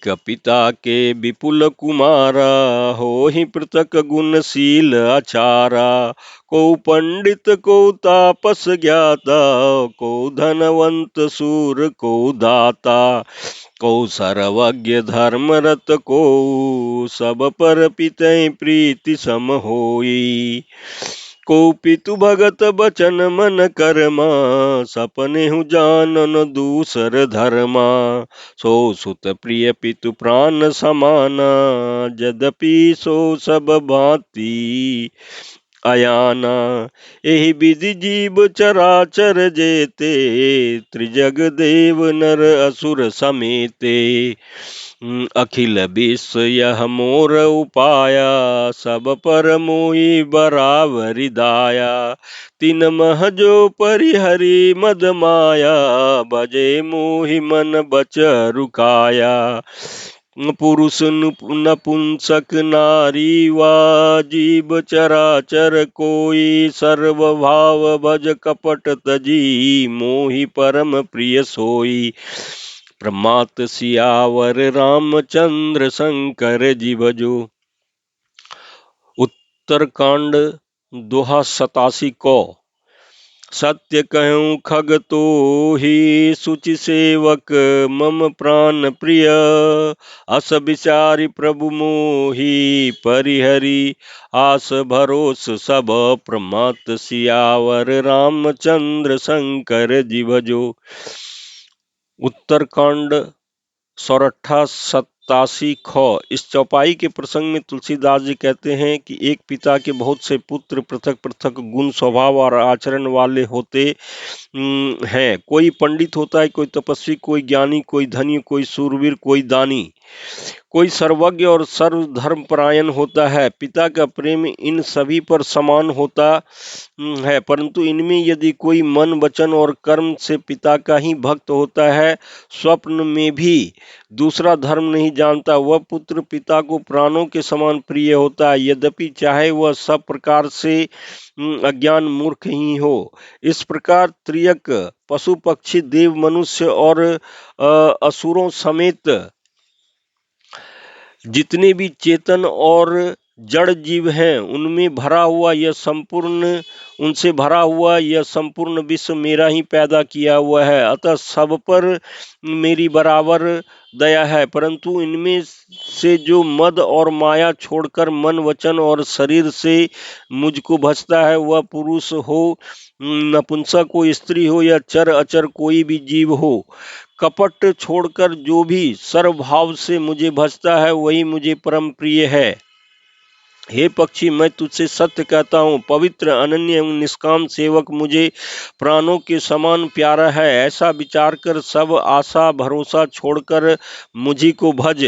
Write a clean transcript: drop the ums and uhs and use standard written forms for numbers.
एक पिता के विपुल कुमारा, होहि पृथक गुणशील आचारा। को पंडित को तापस ज्ञाता, को धनवंत सूर को दाता। को सर्वज्ञ धर्मरत को, सब पर पितै प्रीति सम होई। को पितु भगत बचन मन कर्मा, सपनेहु जानन दूसर धर्मा। सो सुत प्रिय पितु प्राण समाना, यद्यपि सो सब भांति अयाना। एहि विधि जीव चराचर जेते, त्रिजग देव नर असुर समेते। अखिल विश्व यह मोर उपाया, सब पर मोहि बराबरि दाया। तिन मह जो परिहरि मद माया, भजे मोहि मन बचरु काया। पुरुष नपुंसक नारी वा, जीव चराचर कोई। सर्व भाव भज कपट तजी, मोहि परम प्रिय सोई। प्रमात सियावर रामचंद्र शंकर जी भजो। उत्तरकांड दोहा 87 को। सत्य कहूँ खग तोहि, सुचि सेवक मम प्राण प्रिय। अस विचारि प्रभु मोहि, परिहरि आस भरोस सब। प्रमात सियावर रामचंद्र शंकर जी भजो। उत्तरकांड 87 ख। इस चौपाई के प्रसंग में तुलसीदास जी कहते हैं कि एक पिता के बहुत से पुत्र पृथक पृथक गुण स्वभाव और आचरण वाले होते हैं। कोई पंडित होता है, कोई तपस्वी, कोई ज्ञानी, कोई धनी, कोई सूरवीर, कोई दानी, कोई सर्वज्ञ और सर्वधर्म परायण होता है। पिता का प्रेम इन सभी पर समान होता है, परंतु इनमें यदि कोई मन वचन और कर्म से पिता का ही भक्त होता है, स्वप्न में भी दूसरा धर्म नहीं जानता, वह पुत्र पिता को प्राणों के समान प्रिय होता है, यद्यपि चाहे वह सब प्रकार से अज्ञान मूर्ख ही हो। इस प्रकार त्रियक पशु पक्षी देव मनुष्य और असुरों समेत जितने भी चेतन और जड़ जीव हैं, उनसे भरा हुआ यह संपूर्ण विश्व मेरा ही पैदा किया हुआ है। अतः सब पर मेरी बराबर दया है, परंतु इनमें से जो मद और माया छोड़कर मन वचन और शरीर से मुझको भजता है, वह पुरुष हो, नपुंसक हो, स्त्री हो या चर अचर कोई भी जीव हो, कपट छोड़कर जो भी सर्वभाव से मुझे भजता है, वही मुझे परम प्रिय है। हे पक्षी, मैं तुझसे सत्य कहता हूँ, पवित्र अनन्य एवं निष्काम सेवक मुझे प्राणों के समान प्यारा है। ऐसा विचार कर सब आशा भरोसा छोड़कर मुझी को भज।